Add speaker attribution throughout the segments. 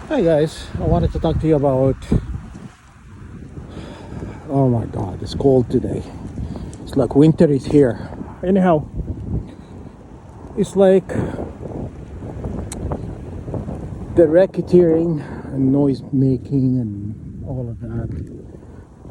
Speaker 1: Hi guys, I wanted to talk to you about. Oh my god, it's cold today. It's like winter is here. Anyhow, it's like the racketeering and noise making and all of that,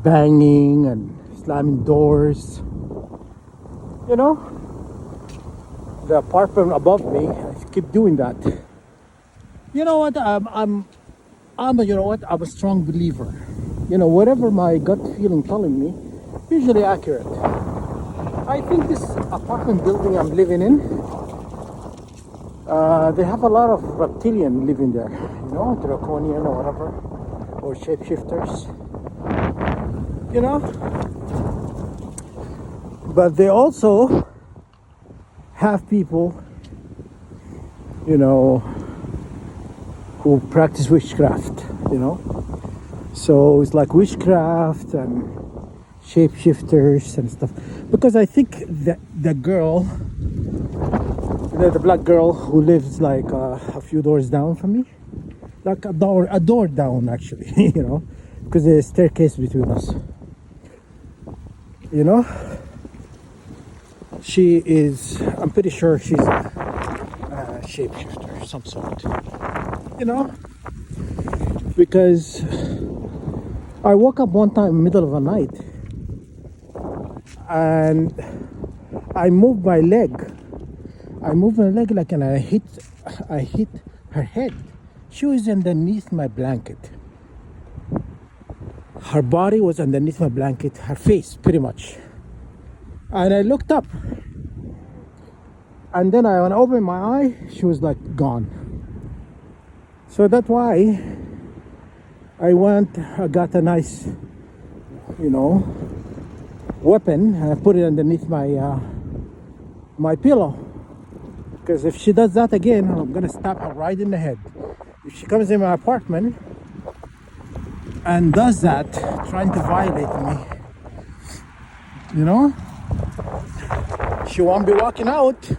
Speaker 1: banging and slamming doors. You know, the apartment above me, I keep doing that. You know what? You know what? I'm a strong believer. You know, whatever my gut feeling telling me, usually accurate. I think this apartment building I'm living in, they have a lot of reptilian living there. You know, draconian or whatever, or shapeshifters. You know, but they also have people, you know, who practice witchcraft. You know, so it's like witchcraft and shapeshifters and stuff. Because I think that the girl, the black girl who lives like a few doors down from me, like a door down actually, you know, because there's a staircase between us. You know, she is. I'm pretty sure she's a shapeshifter of some sort. You know, because I woke up one time in the middle of the night and I moved my leg. I moved my leg like, and I hit her head. She was underneath my blanket. Her body was underneath my blanket, her face pretty much. And I looked up. And then when I opened my eye, she was like gone. So that's why I got a nice, you know, weapon, and I put it underneath my pillow. Because if she does that again, I'm gonna stab her right in the head. If she comes in my apartment and does that, trying to violate me, you know, she won't be walking out.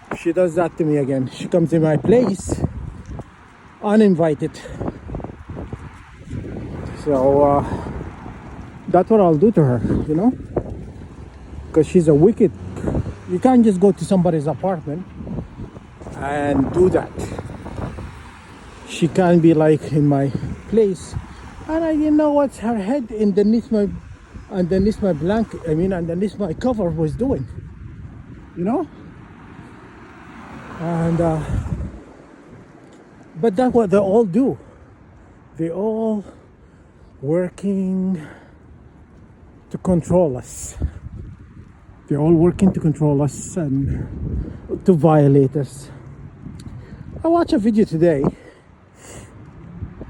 Speaker 1: If she does that to me again, she comes in my place uninvited. So that's what I'll do to her, you know, because she's a wicked. You can't just go to somebody's apartment and do that. She can't be like in my place, and you know what her head underneath my blanket, underneath my cover was doing, you know. And but that's what they all do. They all working to control us. They're all working to control us and to violate us. I watched a video today.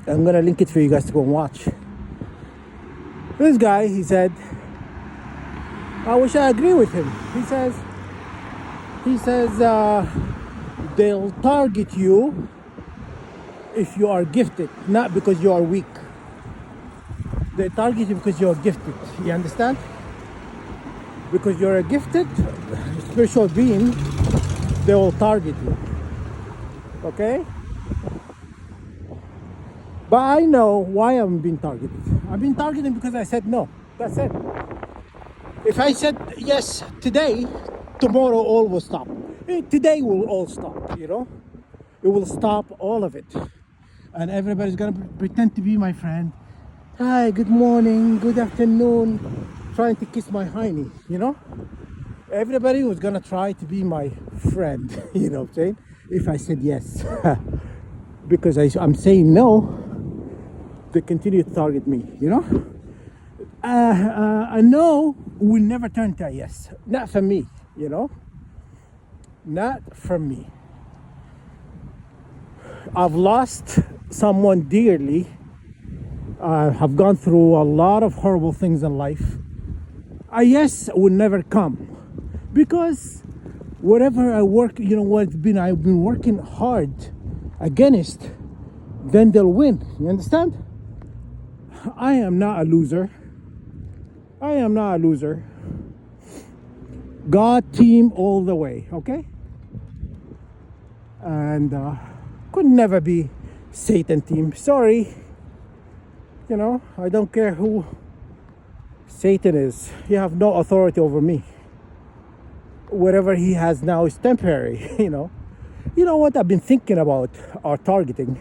Speaker 1: I'm gonna link it for you guys to go and watch. This guy, he said, I wish I agree with him. He says they'll target you if you are gifted, not because you are weak. They target you because you are gifted. You understand? Because you're a gifted spiritual being, they will target you. Okay? But I know why I'm being targeted. I'm being targeted because I said no. That's it. If I said yes today, tomorrow all will stop. Today will all stop, you know? It will stop all of it. And everybody's gonna pretend to be my friend. Hi, good morning, good afternoon. Trying to kiss my hiney, you know? Everybody was gonna try to be my friend, you know what I'm saying? If I said yes. Because I'm saying no, they continue to target me, you know? A no will never turn to a yes. Not for me, you know? Not for me. I've lost someone dearly. Have gone through a lot of horrible things in life. A yes will never come. Because whatever I work, you know what, I've been working hard against, then they'll win. You understand? I am not a loser. I am not a loser. God team all the way, okay? And could never be Satan team. Sorry, I don't care who Satan is. You have no authority over me. Whatever he has now is temporary. You know what I've been thinking about our targeting,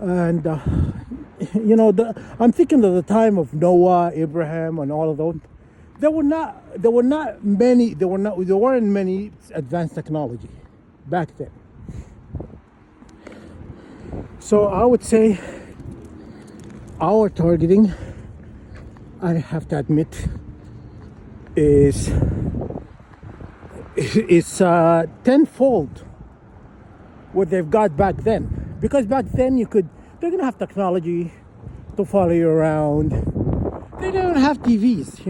Speaker 1: and I'm thinking of the time of Noah, Abraham, and all of those. There weren't many advanced technology back then. So I would say our targeting, I have to admit, is tenfold what they've got back then. Because back then they didn't have technology to follow you around. They didn't have TVs,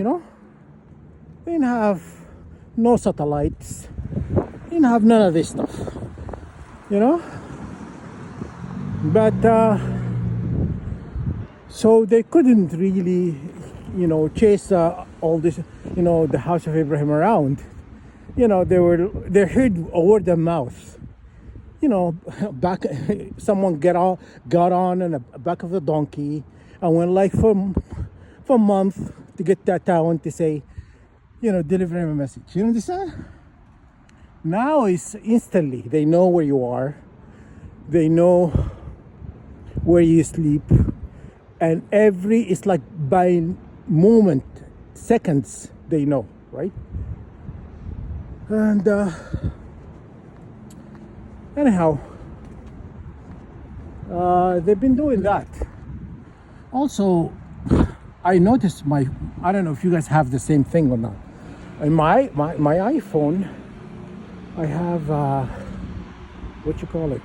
Speaker 1: They didn't have no satellites. They didn't have none of this stuff, But so they couldn't really, chase all this, the house of Abraham around. They heard a word of mouth. Back someone got on in the back of the donkey and went like for a month to get that town to say, deliver him a message. You understand? Now it's instantly. They know where you are. They know where you sleep, and it's like by moment, seconds, they know, right? And anyhow, they've been doing that. Also, I noticed I don't know if you guys have the same thing or not. In my iPhone, I have what you call it?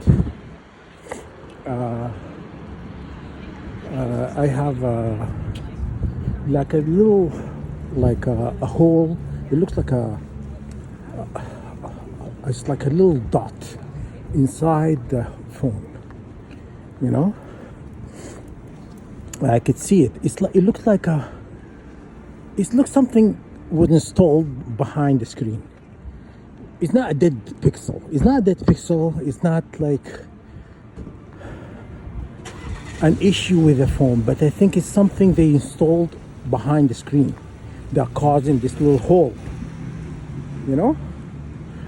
Speaker 1: I have like a little, like a hole. It looks like it's like a little dot inside the phone. I could see it. It looks like something was installed behind the screen. It's not a dead pixel. It's not like an issue with the phone, but I think it's something they installed behind the screen that causing this little hole.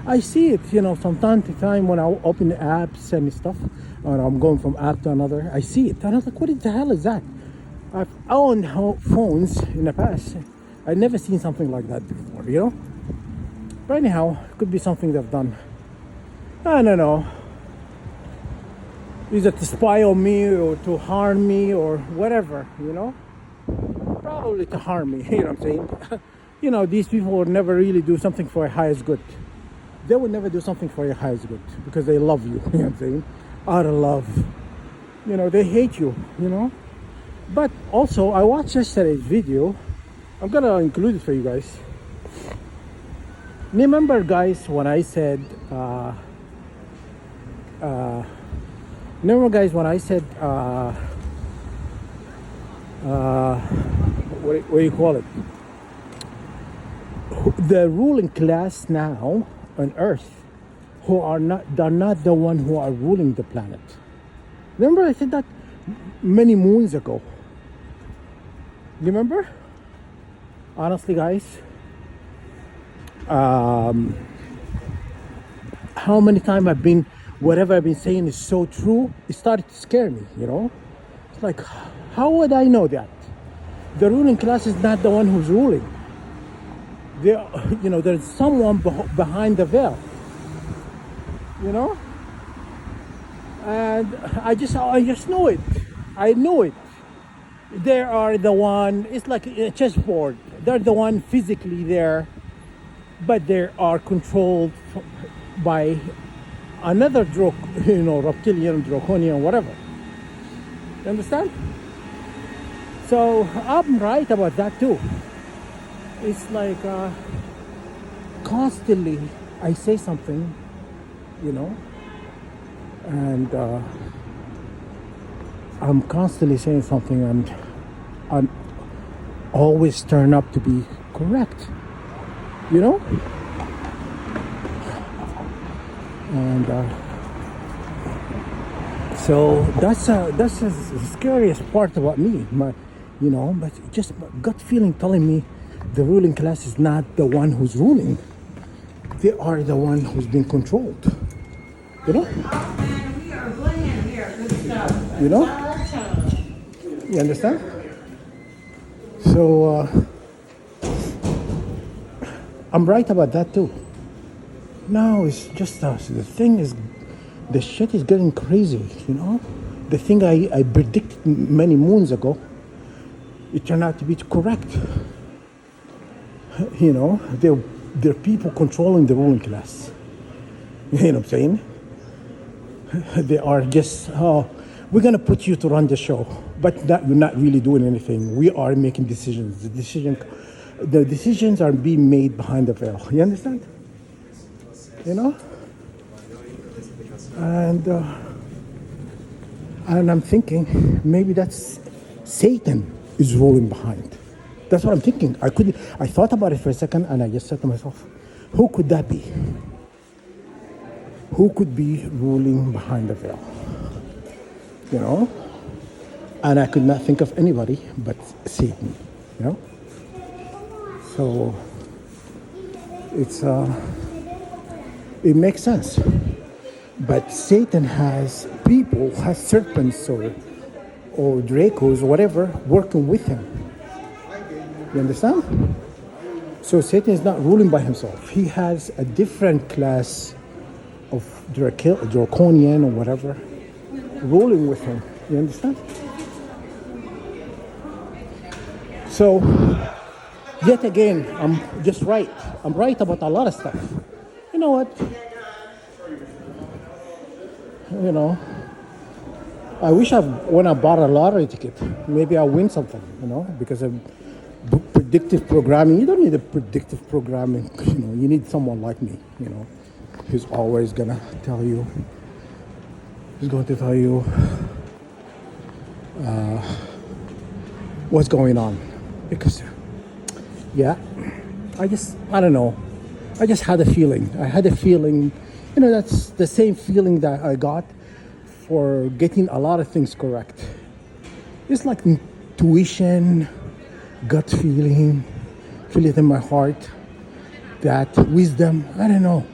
Speaker 1: I see it, from time to time when I open the apps and stuff, or I'm going from app to another, I see it. And I was like, what the hell is that? I've owned phones in the past. I've never seen something like that before, But anyhow, it could be something they've done. I don't know. Is it to spy on me or to harm me or whatever, Probably to harm me, you know what I'm saying? These people would never really do something for your highest good. They would never do something for your highest good because they love you, you know what I'm saying? Out of love. They hate you, But also, I watched yesterday's video. I'm gonna include it for you guys. Remember, guys, when I said, what do you call it? The ruling class now on Earth, they're not the one who are ruling the planet. Remember, I said that many moons ago. Remember? Honestly, guys, how many times whatever I've been saying is so true, it started to scare me, It's like, how would I know that? The ruling class is not the one who's ruling. There's someone behind the veil, And I just know it. I know it. They are the one, it's like a chessboard. They're the one physically there, but they are controlled by another reptilian, draconian, whatever. You understand? So I'm right about that too. It's like constantly I say something, and I'm constantly saying something, and I always turn up to be correct, And So that's the scariest part about me, but just my gut feeling telling me the ruling class is not the one who's ruling. They are the one who's being controlled. You know?
Speaker 2: We are bland here. Good stuff.
Speaker 1: You know? You understand? So I'm right about that too. No, it's just us. The thing is, the shit is getting crazy, you know? The thing I predicted many moons ago, it turned out to be correct. You know, there are people controlling the ruling class. You know what I'm saying? They are just, oh, we're going to put you to run the show, but you're not really doing anything. We are making decisions. The decisions are being made behind the veil. You understand? You know? And I'm thinking maybe that's Satan is rolling behind. That's what I'm thinking. I thought about it for a second, and I just said to myself, who could that be? Who could be ruling behind the veil? You know? And I could not think of anybody but Satan. You know? So it makes sense. But Satan has people, has serpents or Dracos or whatever working with him. You understand? So Satan is not ruling by himself. He has a different class of draconian or whatever ruling with him. You understand? So, yet again, I'm just right. I'm right about a lot of stuff. You know what? You know, I wish when I bought a lottery ticket, maybe I'll win something, you know, because of predictive programming. You don't need a predictive programming, you know, you need someone like me, you know, who's always going to tell you what's going on. Because, yeah, I don't know. I just had a feeling. I had a feeling, you know, that's the same feeling that I got for getting a lot of things correct. It's like intuition, gut feeling, feel it in my heart, that wisdom, I don't know,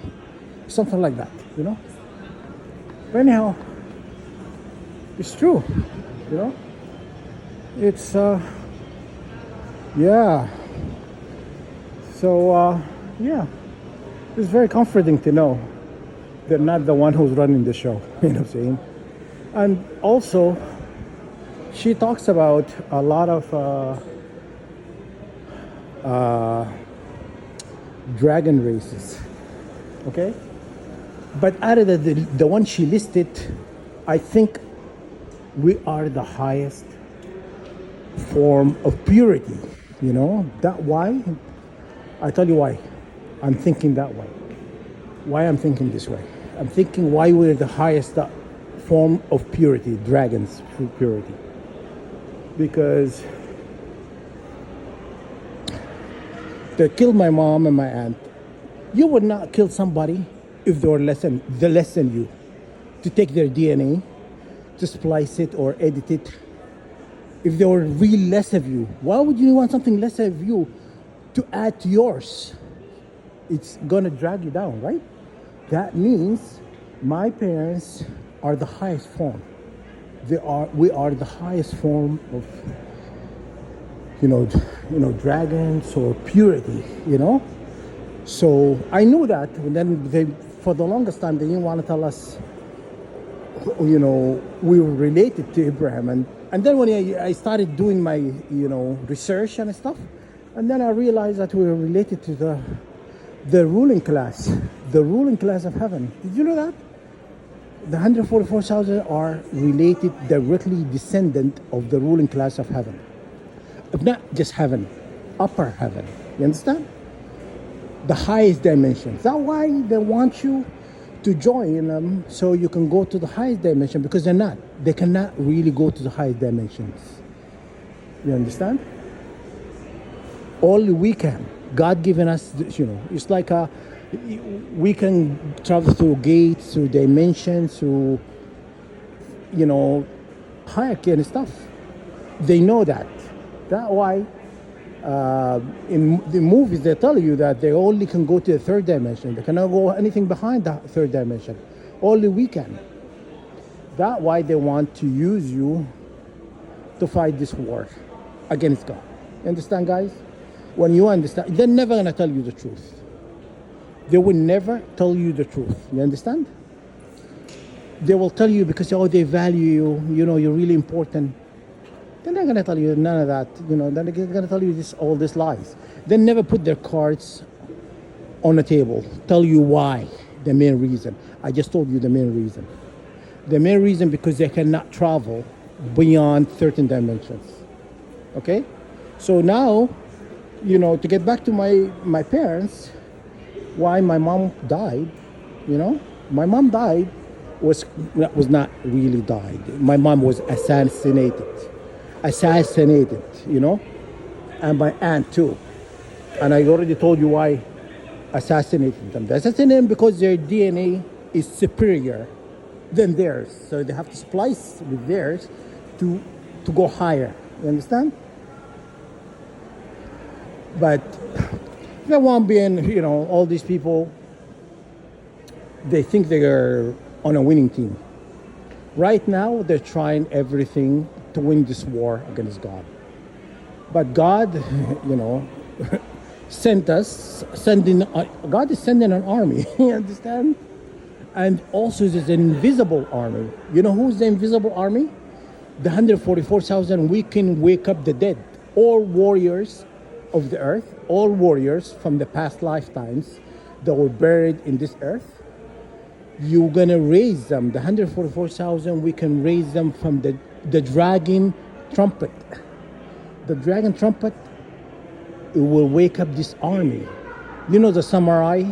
Speaker 1: something like that, you know? But anyhow, it's true, you know? It's, yeah. So, yeah, it's very comforting to know they're not the one who's running the show, you know what I'm saying? And also, she talks about a lot of dragon races, okay? But out of the one she listed, I think we are the highest form of purity, you know? That why? I tell you why I'm thinking that way. Why I'm thinking this way. I'm thinking why we're the highest form of purity, dragons purity. Because they killed my mom and my aunt. You would not kill somebody if they were less than you. To take their DNA, to splice it or edit it. If they were really less of you, why would you want something less of you to add to yours? It's gonna drag you down, right? That means my parents are the highest form. We are the highest form of, you know, dragons or purity, you know. So I knew that, and then for the longest time they didn't want to tell us, you know, we were related to Abraham, and then when I started doing my, you know, research and stuff, and then I realized that we were related to the ruling class of heaven. Did you know that? The 144,000 are related, directly descendant of the ruling class of heaven. Not just heaven, upper heaven. You understand? The highest dimensions. That's why they want you to join them, so you can go to the highest dimension, because they cannot really go to the highest dimensions. You understand? Only we can. God given us, you know, it's like we can travel through gates, through dimensions, through hierarchy and stuff. They know that. That's why in the movies they tell you that they only can go to the third dimension. They cannot go anything behind the third dimension. Only we can. That's why they want to use you to fight this war against God. You understand, guys? When you understand, they're never gonna tell you the truth. They will never tell you the truth. You understand? They will tell you because they value you. You're really important. They're not gonna tell you none of that. They're gonna tell you all these lies. They never put their cards on the table. Tell you why. The main reason. I just told you the main reason. The main reason because they cannot travel beyond certain dimensions. Okay? So now, to get back to my parents, why my mom died, my mom died was not really died. My mom was assassinated, and my aunt too. And I already told you why assassinated them. They assassinated them because their DNA is superior than theirs. So they have to splice with theirs to go higher. You understand? But the one being, all these people, they think they are on a winning team. Right now, they're trying everything to win this war against God. But God, God is sending an army. You understand? And also there's an invisible army. You know who's the invisible army? The 144,000 we can wake up the dead. All warriors of the earth, all warriors from the past lifetimes that were buried in this earth. You're gonna raise them. The 144,000 we can raise them from the dragon trumpet. The dragon trumpet, it will wake up this army. The samurai,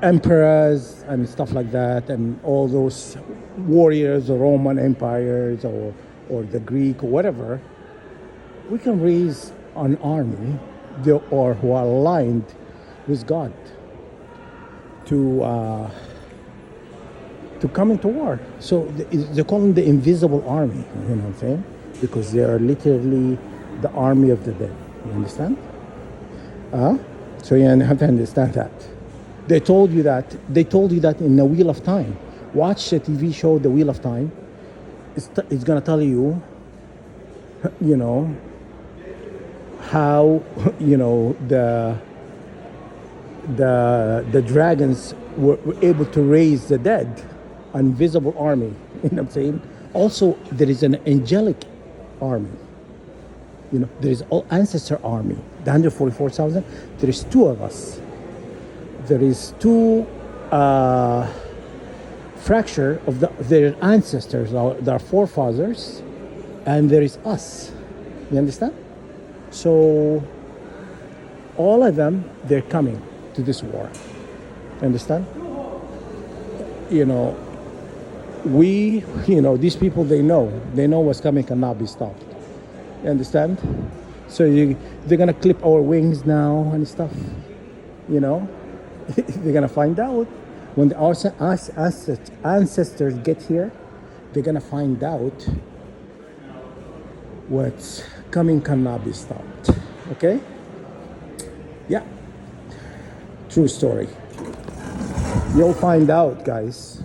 Speaker 1: emperors and stuff like that, and all those warriors, the Roman empires or the Greek or whatever. We can raise an army or who are aligned with God to come into war. So they call them the invisible army. You know what I'm saying? Because they are literally the army of the dead. You understand? So you have to understand that. They told you that in the Wheel of Time. Watch the TV show The Wheel of Time. It's gonna tell you, how the dragons were able to raise the dead, invisible army. You know what I'm saying? Also, there is an angelic army. There is all ancestor army. The 144,000. There is two of us. There is two fracture of their ancestors, their forefathers, and there is us. You understand? So all of them, they're coming to this war. Understand? These people, they know what's coming cannot be stopped. You understand? So they're gonna clip our wings now and stuff. They're gonna find out when our ancestors get here. They're gonna find out what's coming cannot be stopped. Okay? Yeah. True story. You'll find out, guys.